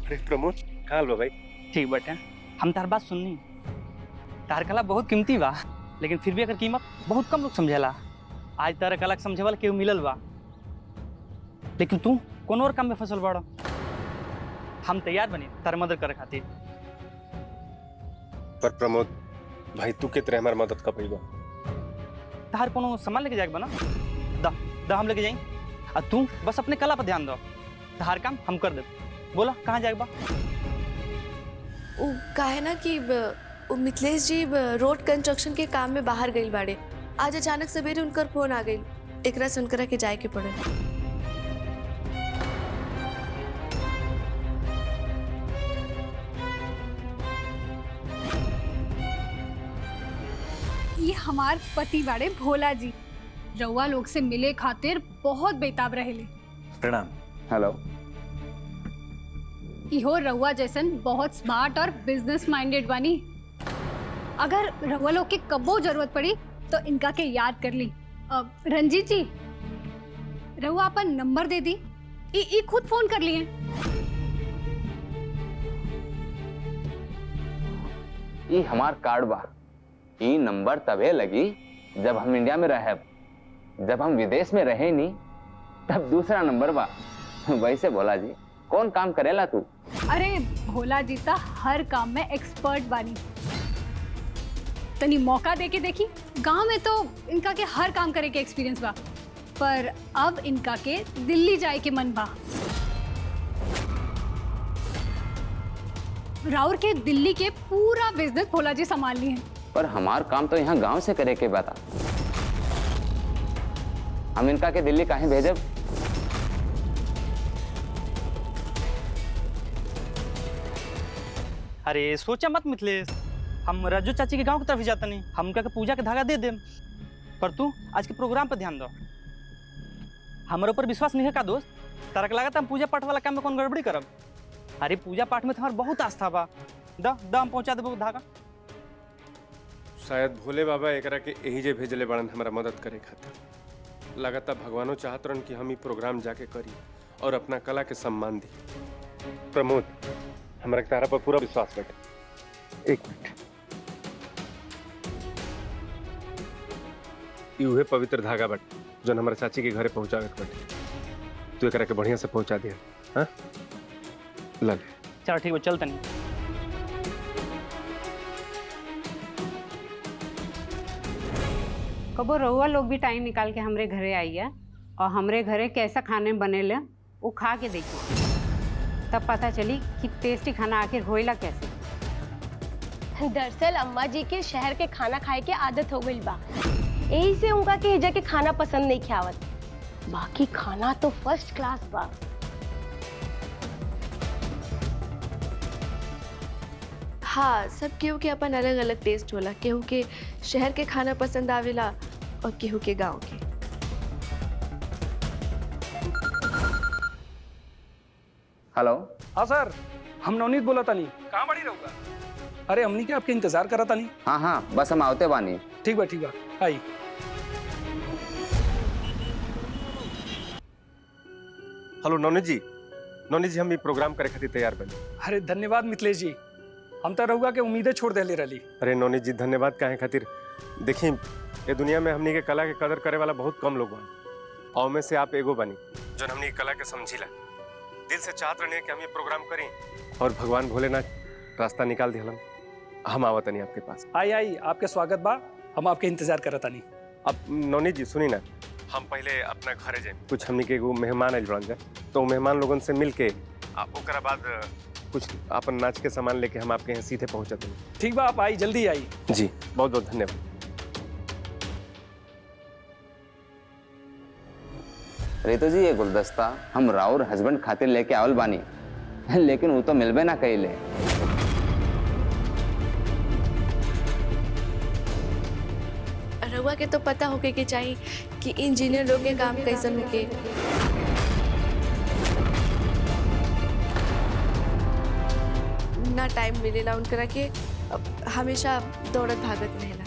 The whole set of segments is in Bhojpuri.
अरे प्रमोद कहाँ लो भाई? ठीक बटे, हम तार बात सुननी। तार कला बहुत कीमती बा, लेकिन फिर भी अगर कीमत बहुत कम लोग समझेला। आज तारा कला के समझे वाला केहू मिलल बा, लेकिन तू कौन और काम में फसल बाड़ा। हम तैयार बनी तार मदद करे खातिर। पर प्रमोद भाई तू के तरह हमार मदद कर पाइबा? तार कोनो सामान लेके जाएगा ना, दा हम लेके जाई। और तू बस अपने कला पर ध्यान दो, तार काम हम कर दे। बोला कहाँ जाएगा? वो काहे ना कि मिथिलेश जी रोड कंस्ट्रक्शन के काम में बाहर गई बाड़े। आज अचानक सवेरे उनकर फोन आ गई, एकरा से उनकरा के जाए के पड़े। ये हमार पति बाड़े भोला जी, रउआ लोग से मिले खातिर बहुत बेताब रहेले। प्रणाम। हेलो। इहो रउआ जैसन बहुत स्मार्ट और बिजनेस माइंडेड बानी। अगर रउआ लोग के कब्बो जरूरत पड़ी तो इनका के याद कर ली। रंजीत जी, रउआ अपन नंबर दे दी, ई खुद फोन कर लिए। ये हमार कार्ड बा। ये नंबर तबे लगी जब हम इंडिया में रहे, जब हम विदेश में रहे नहीं तब दूसरा नंबर बा। वैसे भोला जी कौन काम करेला तू? अरे भोला जी ता हर काम में एक्सपर्ट बानी। तनी मौका दे के देखी। गांव में तो इनका के हर काम करे के एक्सपीरियंस बा, पर अब इनका के दिल्ली जाए के मन बा। राउर के दिल्ली के पूरा बिजनेस भोला जी संभाल लिए हैं। पर हमार काम तो यहाँ गांव से करे के बता। हम इनका के दिल्ली काहे भेजब? अरे सोचा मत मिथिलेश, हम राजू चाची के गांव की तरफ ही जाता नहीं। हम उनका के पूजा के धागा दे देम, पर तू आज के प्रोग्राम पर ध्यान दो। हमारे ऊपर विश्वास नहीं है का दोस्त? तारा के लागत हम पूजा पाठ वाला काम में कौन गड़बड़ी करब? अरे पूजा पाठ में तुम्हारा बहुत आस्था बा। दा हम पहुंचा देबो धागा। शायद भोले बाबा एकरा के यही जे भेजले बड़न हमारा मदद करे खातिर। लगातार भगवानों चाहत रहन कि हम ही प्रोग्राम जाके करी और अपना कला के सम्मान दी। प्रमोद हमारा तारा पर पूरा विश्वास बैठे। एक मिनट, ये पवित्र धागा बट जो हमारे चाची के घरे पहुंचावे के बटे। तू एकरा के बढ़िया से पहुंचा दिया। हाँ ले चलो ठीक है, चलते नहीं। कबो रहुआ लोग भी टाइम निकाल के हमरे घरे आइए और हमरे घरे कैसा खाने बनेले वो खा के देखिए, तब पता चली कि टेस्टी खाना आखिर होइला कैसे। दरअसल अम्मा जी के शहर के खाना खाए के आदत हो गई बा, यही से उनका के हिजा के खाना पसंद नहीं खावत। बाकी खाना तो फर्स्ट क्लास बा। हाँ, सब केहू के अपन अलग अलग टेस्ट होला। केहू के शहर के खाना पसंद आवेला और केहू के गांव के। हेलो। हाँ सर, हम नवनीत बोला तानी। कहाँ बड़ी रहूँगा? अरे हमनी के आपके इंतजार करा तानी। हाँ हाँ बस हम आवते बानी। ठीक बा आई। हेलो नवनीत जी। नवनीत जी हम ये प्रोग्राम करे खातिर तैयार बने। अरे धन्यवाद मिथिलेश जी, हम तो रहुआ के उम्मीदें छोड़ देले रही। अरे नवनीत जी धन्यवाद काहे खातिर? देखी ये दुनिया में हमनी के कला के कदर करे वाला बहुत कम लोग बन, और में से आप एगो बनी जो हमनी के कला के समझीला। दिल से चाहत रहने कि हम ये प्रोग्राम करें और भगवान भोलेनाथ रास्ता निकाल दिहलन। हम आवत नहीं आपके पास। आई आपके स्वागत बा, हम आपके इंतजार करता नहीं। अब नवनीत जी सुनी ना, हम पहले अपना घरे जाए। कुछ हमनी के एगो मेहमान आइल बन जाए, तो मेहमान लोगन से मिल के ओकरा बाद कुछ अपन नाच के सामान लेके हम आपके यहाँ सीधे पहुँचते हैं। ठीक बा, आप आई, जल्दी आई। जी बहुत बहुत धन्यवाद। रितु जी ये गुलदस्ता हम राउर हस्बैंड खातिर लेके आवल बानी, लेकिन वो तो मिलबे ना कइले। रउआ के तो पता होके के चाहिए कि इंजीनियर लोग के काम कैसन होके। ना टाइम मिलेला उनकरा के, हमेशा दौड़त भागत रहेला।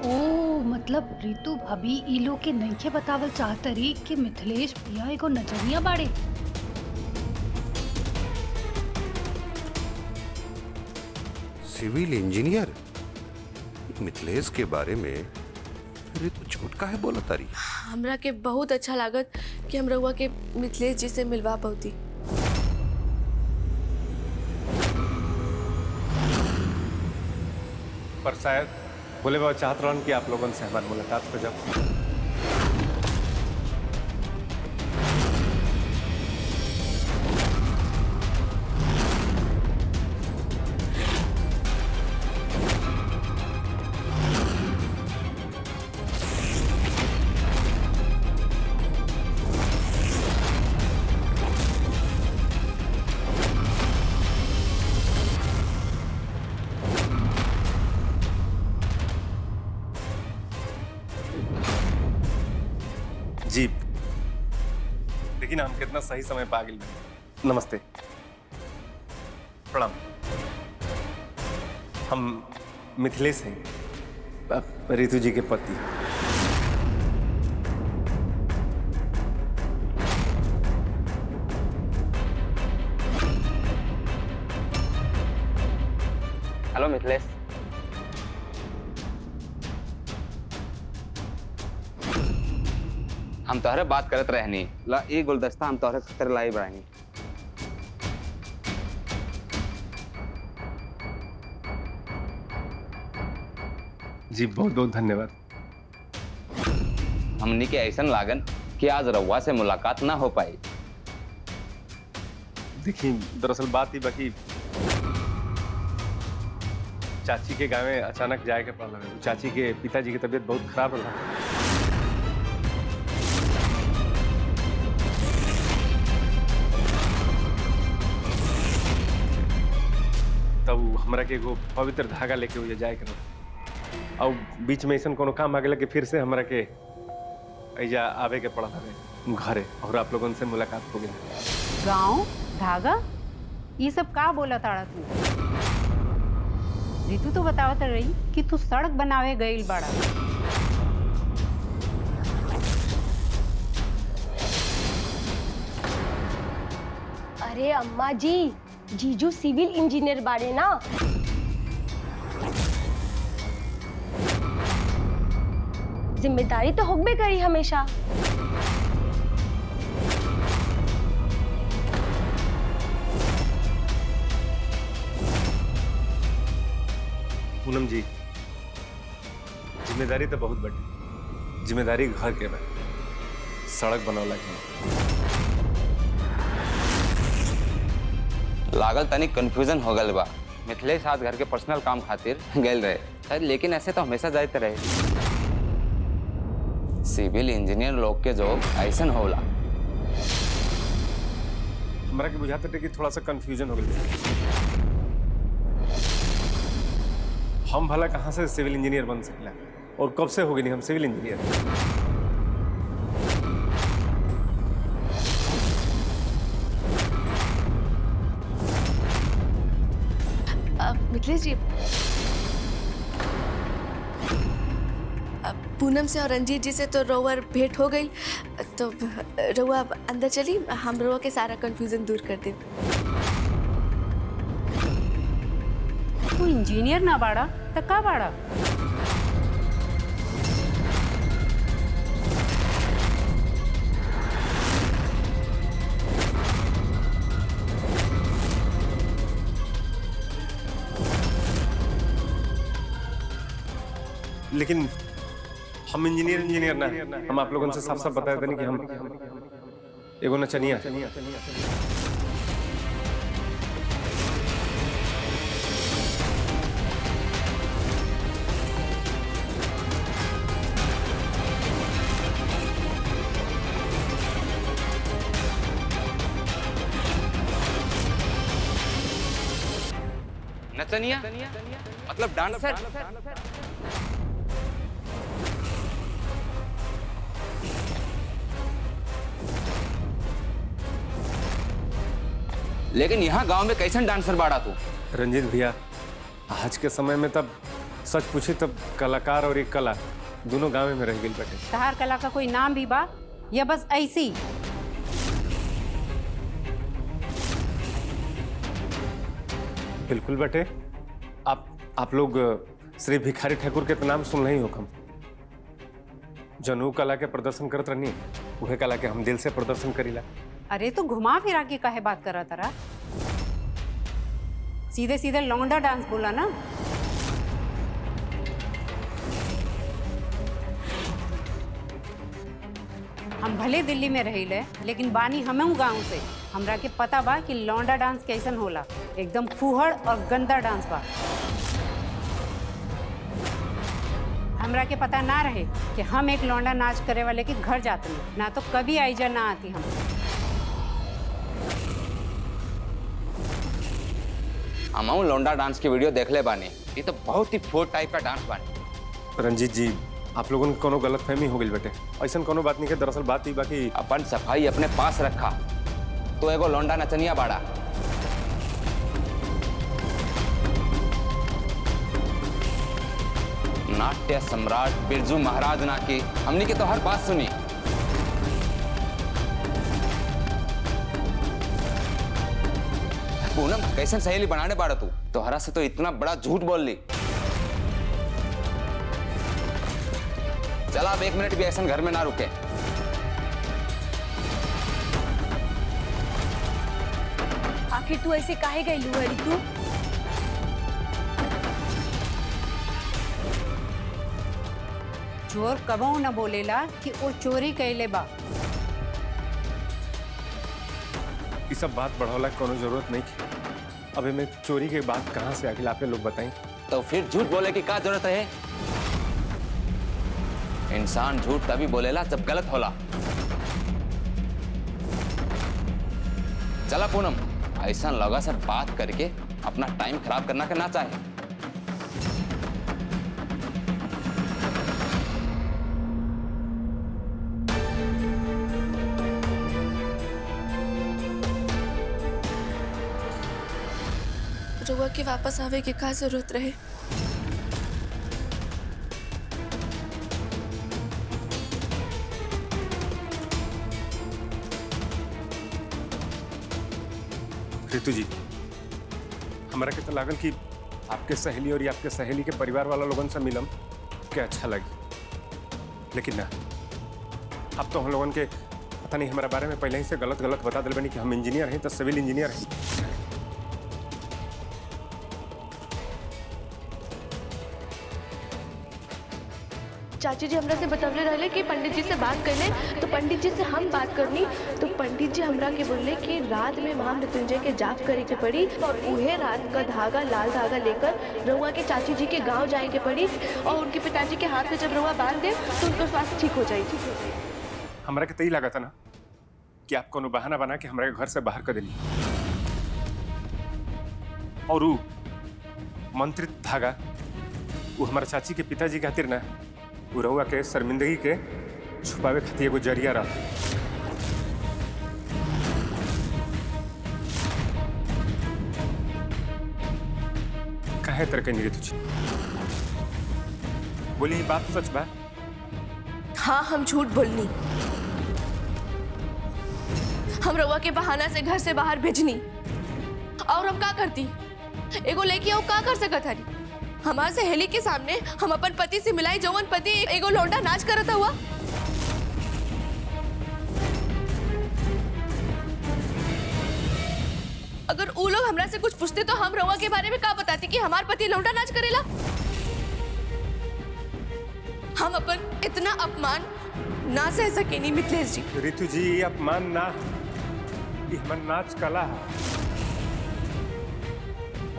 ओ मतलब रितु भाभी ई लोग के नइखे बतावल चाहतरी कि मिथिलेश भैया एगो नजरिया बाड़े। सिविल इंजीनियर मिथिलेश के बारे में अरे तू झूठ काहे बोला तारी? हमरा के बहुत अच्छा लागत कि हम रउआ के मिथिलेश जी से मिलवा पाती। पर शायद बोले बाबा चाहत रहन कि आप लोगों से हमारी मुलाकात हो जाए। जी, लेकिन हम कितना सही समय पा गए। नमस्ते, प्रणाम। हम मिथिलेश हैं, रितु जी के पति। हेलो मिथिलेश। हम तोहरे बात करत रहनी ला ई गुलदस्ता हम तोहरे खातिर लाई बढ़ानी। जी बहुत बहुत धन्यवाद। हमनी के ऐसा लागन कि आज रउआ से मुलाकात ना हो पाई। देखिए दरअसल बात ही बाकी चाची के गाँव में अचानक जाए के पड़ा। चाची के पिताजी की तबीयत बहुत खराब रहा। तब हमरा के एगो पवित्र धागा लेके हुए जाए के रहा। और बीच में ऐसा कोनो काम आ गया कि फिर से हमरा के ऐजा आवे के पड़ा हमें घरे और आप लोगों से मुलाकात हो गई। गांव धागा ये सब का बोला ताड़ा तू? रितु तो बतावत रही कि तू सड़क बनावे गईल बाड़ा। अरे अम्मा जी, जीजू सिविल इंजीनियर बाड़े ना। जिम्मेदारी तो होबे करी हमेशा। पूनम जी, जिम्मेदारी तो बहुत बड़ी। जिम्मेदारी घर के बा, सड़क बनौला के। लागल तनिक कंफ्यूजन हो गल बा। मिथिलेश आज घर के पर्सनल काम खातिर गए रहे शायद, लेकिन ऐसे तो हमेशा जाते रहे। सिविल इंजीनियर लोग के जॉब ऐसा होला। हमरा के बुझाते थे कि थोड़ा सा कंफ्यूजन हो गया। हम भला कहाँ से सिविल इंजीनियर बन सकला और कब से हो गई नहीं हम सिविल इंजीनियर। मिथिलेश जी, पूनम से और रंजीत जी से तो रउआ भेंट हो गई, तो रउआ अंदर चली, हम रउआ के सारा कंफ्यूजन दूर कर दे। तू इंजीनियर ना बाड़ा तो का बाड़ा? लेकिन हम इंजीनियर ना, हम आप लोगों से साफ साफ बता देते कि हम एगो नचनिया। नचनिया मतलब डांसर। लेकिन यहाँ गांव में कैसन डांसर बाड़ा तू? रंजीत भैया, आज के समय में तब सच पूछी तब कलाकार और एक कला दोनों गाँव में रह गई बटे। तहार कला का कोई नाम भी बा या बस ऐसी? बिल्कुल बटे, आप आप लोग श्री भिखारी ठाकुर के तो नाम सुन ही होकम। जनू कला के प्रदर्शन करत रहनी, वह कला के हम दिल से प्रदर्शन करीला। अरे तो घुमा फिरा के काहे बात कर रहा, सीधे सीधे लौंडा डांस बोला ना। हम भले दिल्ली में रहिले, लेकिन बानी हमें गांव से। हमरा के पता बा कि लौंडा डांस कैसन होला। एकदम फूहड़ और गंदा डांस बा। हमरा के पता ना रहे कि हम एक लौंडा नाच करे वाले के घर जाते हैं, ना तो कभी आईजा ना आती हम। हम लौंडा डांस की वीडियो देख ले बानी, ये तो बहुत ही फोर टाइप का डांस बानी। रंजीत जी, आप लोगों को कोनो गलतफहमी हो गई बेटे। ऐसा कोनो बात नहीं है, दरअसल बात ही बाकी अपन सफाई अपने पास रखा तो एगो लौंडा नचनिया बाड़ा। नाट्य सम्राट बिरजू महाराज ना की हमने के तो हर बात सुनी। पूनम कैसे सहेली बनाने बाड़ा तू? तोहरा से तो इतना बड़ा झूठ बोल ली। चल आप 1 मिनट भी ऐसा घर में ना रुके। आखिर तू ऐसे काहे गई लुहरी तू? चोर कबो न बोलेला कि वो चोरी कैले बा। ये सब बात बढ़ौला की कोनो जरूरत नहीं थी। अबे मैं चोरी के बात कहाँ से आखिर आप लोग बताएं। तो फिर झूठ बोले की क्या जरूरत है? इंसान झूठ तभी बोलेला जब गलत होला। चला पूनम, ऐसा लगा से बात करके अपना टाइम खराब करना के ना चाहे। रुआ के वापस आवे के का जरूरत रहे? रितु जी, हमारा के तो लागल कि आपके सहेली और ये आपके सहेली के परिवार वाला लोगों से मिलम के अच्छा लगी, लेकिन ना, अब तो हम लोगों के पता नहीं हमारे बारे में पहले ही से गलत बता दिल बनी कि हम इंजीनियर हैं, तो सिविल इंजीनियर हैं। चाची जी हमरा से बतवले रहले कि पंडित जी से बात करले, तो पंडित जी से हम बात करनी तो पंडित जी हमरा के बोलले कि रात में महामृत्युंजय के जाप करे के पड़ी और उहे रात का धागा, लाल धागा लेकर रउआ के चाची जी के गांव जाए के पड़ी और उनके पिताजी के हाथ में जब रउआ बांध दे तो उनका स्वास्थ्य ठीक हो जाए। हमारा के तई लगा था ना कि आप कोनो बहाना बना के हमारे घर से बाहर कर देनी, और वो मंत्रित धागा वो हमारे चाची के पिताजी के खातिर ना, वो रउआ के शर्मिंदगी के छुपावे खातिर एगो जरिया रहा। काहे तरह के नहीं तुझे बोली ही बात सच बा? हाँ, हम झूठ बोलनी। हम रउआ के बहाना से घर से बाहर भेजनी और हम का करती? एगो लड़की हो का कर सकत हरी? हमारे सहेली के सामने हम अपन पति से मिलाई, जवन पति एगो लौंडा नाच करता हुआ। अगर वो लोग हमरा से कुछ पूछते तो हम रउआ के बारे में का बताती कि हमार पति लौंडा नाच करेला? हम अपन इतना अपमान ना सह सकेनी मिथिलेश जी। रितु जी, ये अपमान ना, ये हमार नाच कला है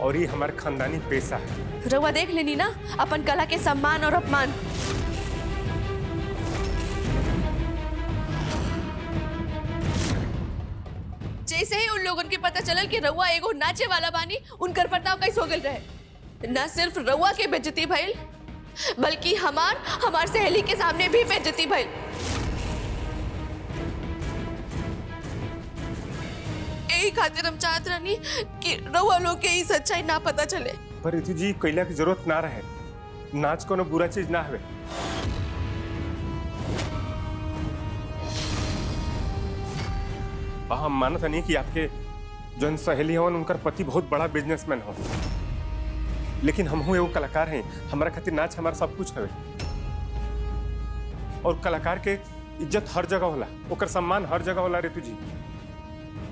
और ये हमार खानदानी पेशा है। रउआ देख लेनी ना अपन कला के सम्मान और अपमान। जैसे ही उन लोगों के पता चलल कि रउआ एगो नाचे वाला बानी, उनकर प्रताप कैसे हो गल रहे। न सिर्फ रउआ के बेइज्जती भइल, बल्कि हमार सहेली के सामने भी बेइज्जती भइल। यही खातिर हम चाहत रहनी कि रउआ लोग के ई सच्चाई ना पता चले। पर रितु जी, कैला की जरूरत ना रहे। नाच कोनो बुरा चीज ना हवे। हम मानत नहीं कि आपके जन सहेली हो उनकर पति बहुत बड़ा बिजनेसमैन हो, लेकिन हम एगो कलाकार हैं, हमारा खातिर नाच हमारा सब कुछ है। और कलाकार के इज्जत हर जगह होला, ओकर सम्मान हर जगह होला ऋतु जी,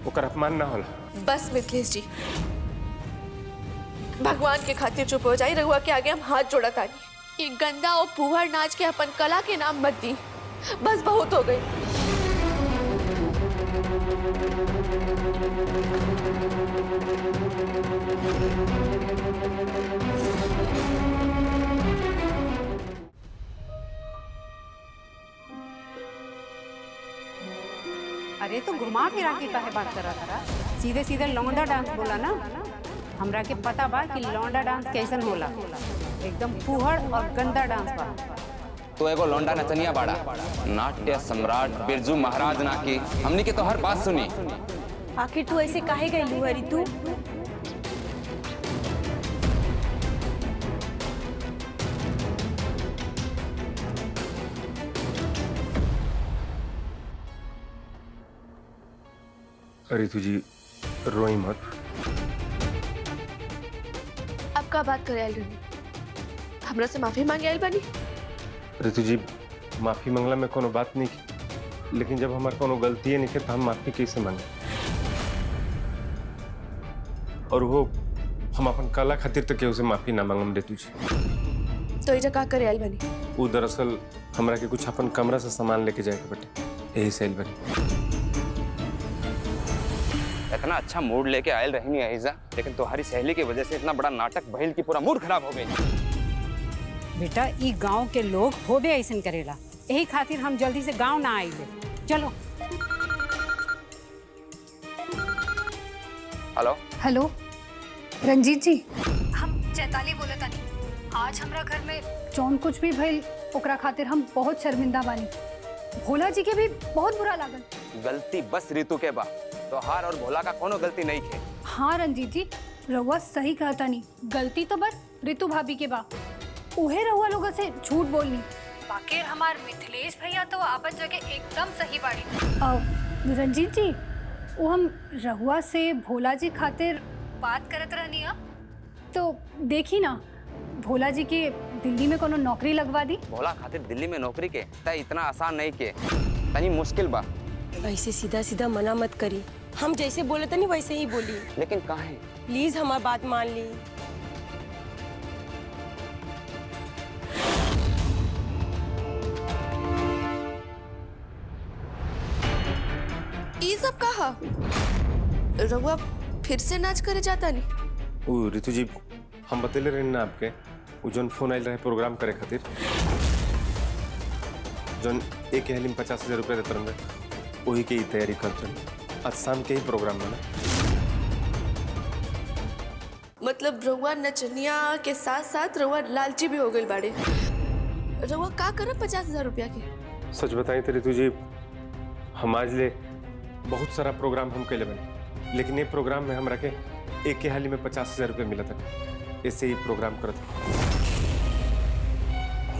ओकर अपमान ना होला। बस मिथिलेश जी, भगवान के खातिर चुप हो जाई। रहुआ के आगे हम हाथ जोड़ा तानी। ये गंदा और फूहड़ नाच के अपन कला के नाम मत दी, बस बहुत हो गई। अरे तो घुमा फिरा के काहे बात करा था? सीधे सीधे लौंडा डांस बोला ना। हमरा के पता बा कि लौंडा डांस कैसन होला, एकदम फूहड़ और गंदा डांस बा। तो एगो लौंडा नचनिया बाड़ा, नाट्य सम्राट बिरजू महाराज ना की हमनी के तो हर बात सुनी। आखिर तू ऐसे काहे गई हरी तू? ऋतु जी रोई मत। अब का बात करे आइल रही? हमरा से माफी मांगे आइल बानी? ऋतु जी माफी मांगला में कोनो बात नहीं की, लेकिन जब हमार कोनो गलती नहीं तो हम माफी कैसे मांगे? और वो हम अपन कला खातिर तो केहू से माफी ना मांगम ऋतु जी। तो इजा का करे आइल बानी? वो दरअसल हमरा के कुछ अपन कमरा से सामान लेके जाए के बटे, यही से आइल बानी। इतना अच्छा मूड लेके आयल रहेंगे अहिजा, लेकिन तुम्हारी सहेली की वजह से इतना बड़ा नाटक भइल की पूरा मूड खराब हो गई। बेटा ई गांव के लोग होबे ऐसन करेला, यही खातिर हम जल्दी से गांव ना आइले। चलो। हेलो हेलो रंजीत जी, हम चैताली बोले तानी। आज हमरा घर में जौन कुछ भी भइल ओकरा खातिर हम बहुत शर्मिंदा बानी। भोला जी के भी बहुत बुरा लागल। गलती बस ऋतु के बा, तो हार और भोला का कोनो गलती नहीं थे। हाँ रंजीत जी, रउआ सही कहता नहीं, गलती तो बस ऋतु भाभी के बा। उहे रउआ लोगों से झूठ बोलनी। बाकी हमार मिथिलेश भैया तो आपन जगह एकदम सही बाड़ी। रंजीत जी, वो हम रहुआ से भोला जी खातिर बात करत रहनी है, तो देखी ना भोला जी के दिल्ली में कोनो नौकरी लगवा दी। भोला खातिर दिल्ली में नौकरी के तय इतना आसान नहीं के, तनी मुश्किल बा। वैसे सीधा सीधा मना मत करी, हम जैसे बोले तनी वैसे ही बोली। लेकिन काहे? प्लीज हमारी बात मान ली। ये सब कहा? रहुआ फिर से नाच करे जाता नहीं? वो ऋतु जी हम बतेले रहे ना आपके, वो जोन फोन आयल रहे प्रोग्राम करे खातिर, जोन एक हेली में 50,000 रुपये देते रहे, वही की तैयारी करते। आज शाम के ही प्रोग्राम में ना। मतलब रहुआ नचनिया के साथ साथ रहुआ लालची भी हो गई बाड़े। रहुआ का करब 50,000 रुपया के? सच बताई तो ऋतु जी, हम आज ले बहुत सारा प्रोग्राम हम कैले बने, लेकिन ये प्रोग्राम में हमरा के एक के हाली में 50,000 रुपये मिला था, ऐसे ही प्रोग्राम करत।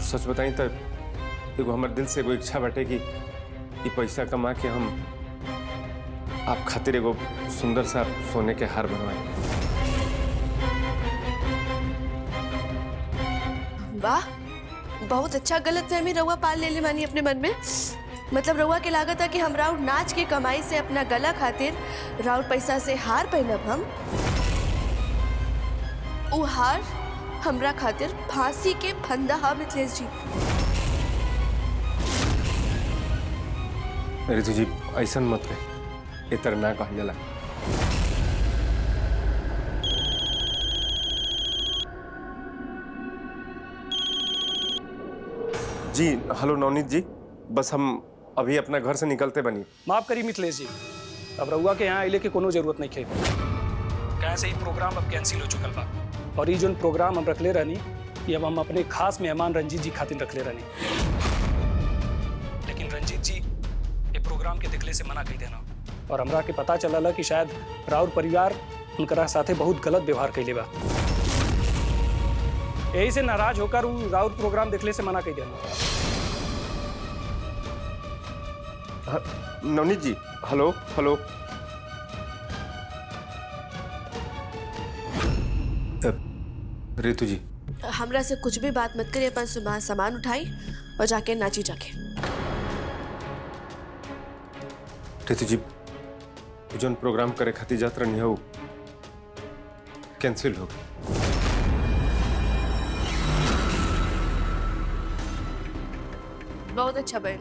सच बताई तो एगो हमारे दिल से एगो इच्छा बाटे कि ये पैसा कमा के हम आप खातिर एगो सुंदर सा सोने के हार बनवाए। वाह, बहुत अच्छा गलतफहमी रहुआ पाल ले मानी अपने मन में। मतलब रहुआ के लागत है कि हम राउर नाच के कमाई से अपना गला खातिर राउर पैसा से हार पहनब हम। वो हार हमरा खातिर फांसी के फंदा हा मिथिलेश जी। ऋतु जी ऐसा मत कही, इतर ना कहल जाला। जी हेलो नवनीत जी, बस हम अभी अपना घर से निकलते बनी। माफ करी मिथिलेश जी, अब रउआ के यहाँ आइले के कोनो जरूरत नहीं खे। कहीं से ही प्रोग्राम अब कैंसिल हो चुकल बा, और ये जो प्रोग्राम हम रखले रहनी ये अब हम अपने खास मेहमान रंजीत जी खातिर रखले रहनी। लेकिन रंजीत जी ये प्रोग्राम के दिखले से मना कर देना, और हमरा के पता चलला कि शायद राउर परिवार उनकरा साथे बहुत गलत व्यवहार कैले बा। यही से नाराज होकर वो राउर प्रोग्राम देखले से मना कर देना। नवनीत जी हेलो हेलो। रितु जी, हमरा से कुछ भी बात मत करिए, अपन सामान उठाई और जाके नाची जाके। रितु जी, जोन प्रोग्राम करे खातिर जात रहनी हो कैंसिल हो गई। बहुत अच्छा बहन।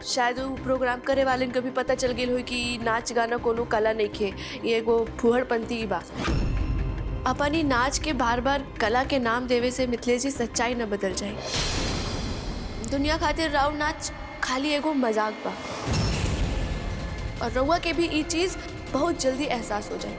शायद वो प्रोग्राम करे वाले को भी पता चल गई हो कि नाच गाना कोनो कला नहीं खे, ये एगो फुहड़पंती बा। अपन ही नाच के बार बार कला के नाम देवे से मिथिलेश जी सच्चाई न बदल जाए। दुनिया खातिर राव नाच खाली एगो मजाक बा, और रउआ के भी ये चीज बहुत जल्दी एहसास हो जाए।